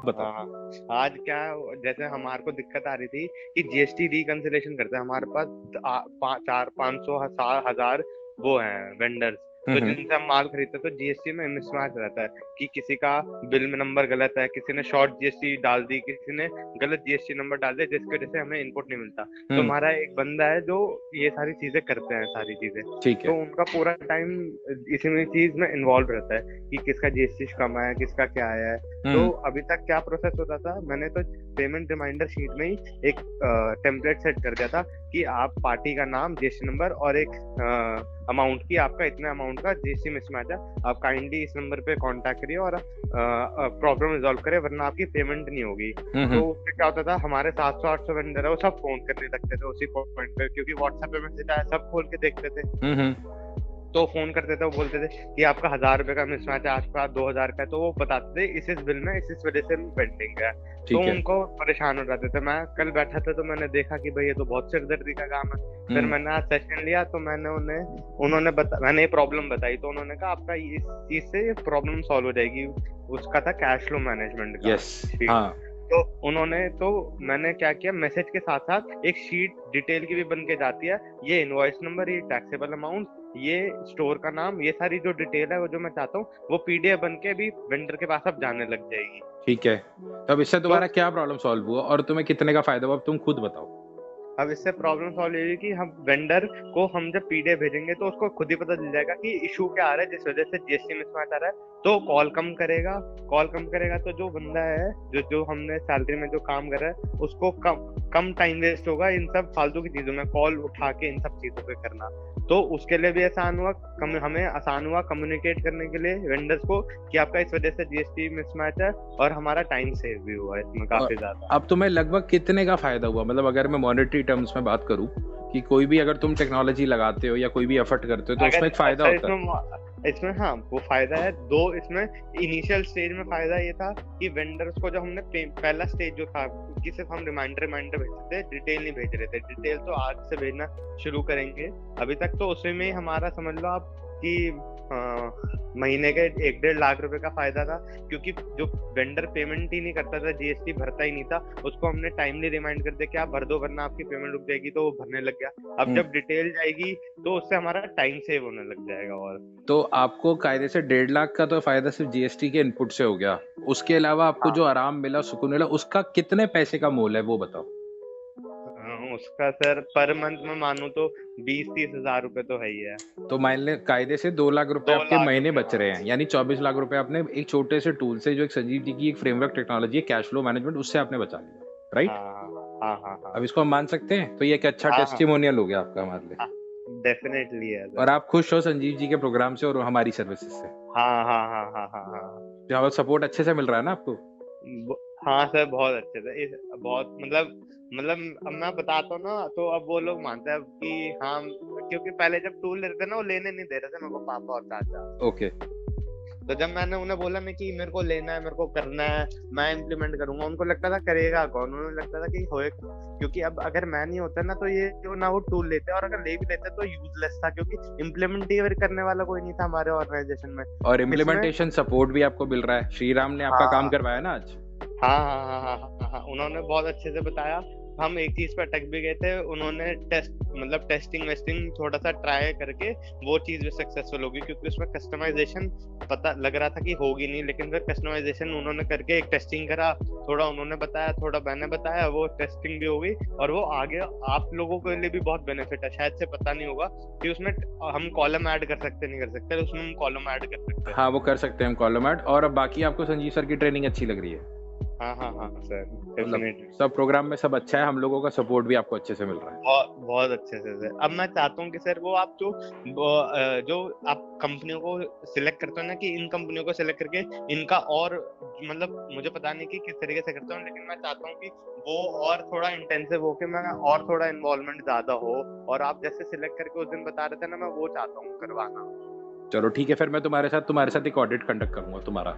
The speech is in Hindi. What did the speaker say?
बताओ। हाँ, आज क्या, जैसे हमारे को दिक्कत आ रही थी कि जीएसटी रिकंसिलेशन करते हैं हमारे पास 400-500 हजार वो हैं वेंडर्स, तो हम्म। जिनसे हम माल खरीदते हैं, तो जीएसटी में मिसमैच रहता है कि किसी का बिल में नंबर गलत है, किसी ने शॉर्ट जीएसटी डाल दी, किसी ने गलत जीएसटी नंबर डाल दिया, जिसकी वजह से हमें इनपुट नहीं मिलता। तो हम्म। हमारा एक बंदा है जो ये सारी चीजें करते हैं, सारी चीजें, ठीक तो है। उनका पूरा टाइम इसी में चीज में इन्वॉल्व रहता है कि किसका जीएसटी कम है, किसका क्या है। तो हम्म। अभी तक क्या प्रोसेस होता था, मैंने तो पेमेंट रिमाइंडर शीट में ही एक टेम्पलेट सेट कर दिया था कि आप पार्टी का नाम, जीएसटी नंबर और एक अमाउंट की, आपका इतने अमाउंट का जीएसटी मिसमैच है, आप काइंडली इस नंबर पे कांटेक्ट करिए और प्रॉब्लम रिजॉल्व करें, वरना आपकी पेमेंट नहीं होगी। तो हम्म। उससे क्या होता था, हमारे 700-800 वेंडर है, वो सब फोन करने लगते थे उसी पॉइंट पे, क्योंकि व्हाट्सएप पे मैसेज आया, सब खोल के देखते थे। हम्म। तो फोन करते थे, वो बोलते थे कि आपका 1000 रुपए का मिसमैच है, आपका 2000 का है, तो वो बताते थे इस बिल में इस वजह से पेंडिंग है। तो ठीक है। उनको परेशान हो जाते थे। मैं कल बैठा था तो मैंने देखा कि भाई ये तो बहुत सिरदर्दी का काम है। फिर हम्म। मैंने आज सेशन लिया, तो मैंने ये प्रॉब्लम बताई, तो उन्होंने कहा आपका इस चीज से ये प्रॉब्लम सॉल्व हो जाएगी। उसका था कैश फ्लो मैनेजमेंट का यस। शीट। हाँ। तो मैंने क्या किया, मैसेज के साथ साथ एक शीट डिटेल की भी बन के जाती है, ये इनवॉइस नंबर, ये टैक्सेबल अमाउंट, ये स्टोर का नाम, ये सारी जो डिटेल है वो जो मैं चाहता हूँ वो पीडीएफ बन के भी वेंडर के पास अब जाने लग जाएगी। ठीक है, तो अब इससे तो तुम्हारा क्या प्रॉब्लम सॉल्व हुआ और तुम्हें कितने का फायदा हुआ, अब तुम खुद बताओ। अब इससे प्रॉब्लम सॉल्व होगी कि हम वेंडर को हम जब पीडीएफ भेजेंगे तो उसको खुद ही पता चल जाएगा कि इशू क्या आ रहा है, जिस वजह से जीएसटी मिसमैच आ रहा है। तो कॉल कम करेगा, तो जो बंदा है, जो जो हमने सैलरी में जो काम कर रहा है, उसको कम कम टाइम वेस्ट होगा इन सब फालतू की चीजों में, कॉल उठा के इन सब चीजों पे करना। तो उसके लिए भी आसान हुआ, हमें आसान हुआ कम्युनिकेट करने के लिए वेंडर्स को कि आपका इस वजह से जीएसटी मिसमैच है, और हमारा टाइम सेव भी हुआ इसमें और काफी ज्यादा। अब तुम्हें लगभग कितने का फायदा हुआ, मतलब अगर मैं मॉनेटरी टर्म्स में बात करूं कि कोई भी अगर तुम टेक्नोलॉजी लगाते हो या कोई भी एफर्ट करते हो तो उसमें अगर एक फायदा सर होता है। इसमें हाँ वो फायदा है दो। इसमें इनिशियल स्टेज में फायदा ये था कि वेंडर्स को, जब हमने पहला स्टेज जो था कि सिर्फ हम रिमाइंडर भेजते थे, डिटेल नहीं भेज रहे थे, डिटेल तो आज से भेजना शुरू करेंगे। अभी तक तो उसी में ही हमारा समझ लो आप कि महीने के 1-1.5 लाख रुपए का फायदा था, क्योंकि जो वेंडर पेमेंट ही नहीं करता था, जीएसटी भरता ही नहीं था, उसको हमने टाइमली रिमाइंड कर दिया कि आप भर दो वरना आपकी पेमेंट रुक जाएगी, तो वो भरने लग गया। अब जब डिटेल जाएगी तो उससे हमारा टाइम सेव होने लग जाएगा। और तो आपको कायदे से 1.5 लाख का तो फायदा सिर्फ जीएसटी के इनपुट से हो गया, उसके अलावा आपको हाँ, जो आराम मिला, सुकून मिला, उसका कितने पैसे का मोल है वो बताओ। उसका सर पर मंथ में मानू तो 20-30 हजार रुपए तो है ही है। तो मान ले कायदे से 2 लाख रुपए दो आपके लाख महीने रुपए बच हाँ। रहे हैं, यानी 24 लाख रुपए आपने एक छोटे से टूल से, जो एक संजीव जी की एक फ्रेमवर्क टेक्नोलॉजी है कैश फ्लो मैनेजमेंट, उससे आपने बचा लिया, राइट। हाँ हाँ हाँ हाँ अब इसको हम मान सकते हैं, तो ये एक अच्छा हाँ हाँ टेस्टिमोनियल हो गया आपका हमारे लिए। हाँ, डेफिनेटली है और सर। आप खुश हो संजीव जी के प्रोग्राम से और हमारी सर्विसेज से, हाँ हाँ हाँ हाँ हाँ हाँ जो हमारा सपोर्ट अच्छे से मिल रहा है ना आपको। हाँ सर, बहुत अच्छे से बहुत मतलब अब मैं बताता हूँ ना, तो अब वो लोग मानते हैं अब कि हाँ, क्योंकि पहले जब टूल लेते थे ना, वो लेने नहीं दे रहे थे मेरे को पापा और चाचा। ओके। तो जब मैंने उन्हें बोला ना कि मेरे को लेना है, मेरे को करना है, मैं इम्प्लीमेंट करूंगा, उनको लगता था करेगा कौन, उन्हें लगता था कि होएगा, क्योंकि अब अगर मैं नहीं होता ना तो ये जो ना वो टूल लेते, और अगर ले भी लेते तो यूजलेस था, क्योंकि इम्प्लीमेंट ही करने वाला कोई नहीं था हमारे ऑर्गेनाइजेशन में। और इसमें इम्प्लीमेंटेशन सपोर्ट भी आपको मिल रहा है, श्री राम ने आपका काम हाँ करवाया ना आज। हाँ हाँ हाँ हाँ हाँ हाँ, उन्होंने बहुत अच्छे से बताया। हम एक चीज पे अटक भी गए थे, उन्होंने टेस्टिंग वेस्टिंग थोड़ा सा ट्राई करके वो चीज भी सक्सेसफुल होगी, क्योंकि उसमें कस्टमाइजेशन पता लग रहा था कि होगी नहीं, लेकिन फिर कस्टमाइजेशन उन्होंने करके एक टेस्टिंग करा, थोड़ा उन्होंने बताया, थोड़ा मैंने बताया, वो टेस्टिंग भी हो गई, और वो आगे आप लोगों के लिए भी बहुत बेनिफिट है। शायद से पता नहीं होगा कि उसमें हम कॉलम ऐड कर सकते नहीं कर सकते, उसमें हम कॉलम ऐड कर सकते हैं। हाँ वो कर सकते हैं हम कॉलम ऐड। और अब बाकी आपको संजीव सर की ट्रेनिंग अच्छी लग रही है, हाँ हाँ हाँ सर, मतलब डेफिनेटली सब प्रोग्राम में सब अच्छा है, हम लोगों का सपोर्ट भी आपको अच्छे से मिल रहा है। बहुत बहुत अच्छे से सर। अब मैं चाहता हूँ कि सर वो आप जो आप कंपनियों को सिलेक्ट करते हो ना, कि इन कंपनियों को सिलेक्ट करके इनका, और मतलब मुझे पता नहीं कि किस तरीके से करते हो, लेकिन मैं चाहता हूँ कि वो और थोड़ा इंटेंसिव हो के मैं और थोड़ा इन्वॉल्वमेंट ज्यादा हो, और आप जैसे सिलेक्ट करके उस दिन बता रहे थे ना, मैं वो चाहता हूँ करवाना। चलो ठीक है, फिर मैं तुम्हारे साथ एक ऑडिट कंडक्ट करूंगा तुम्हारा।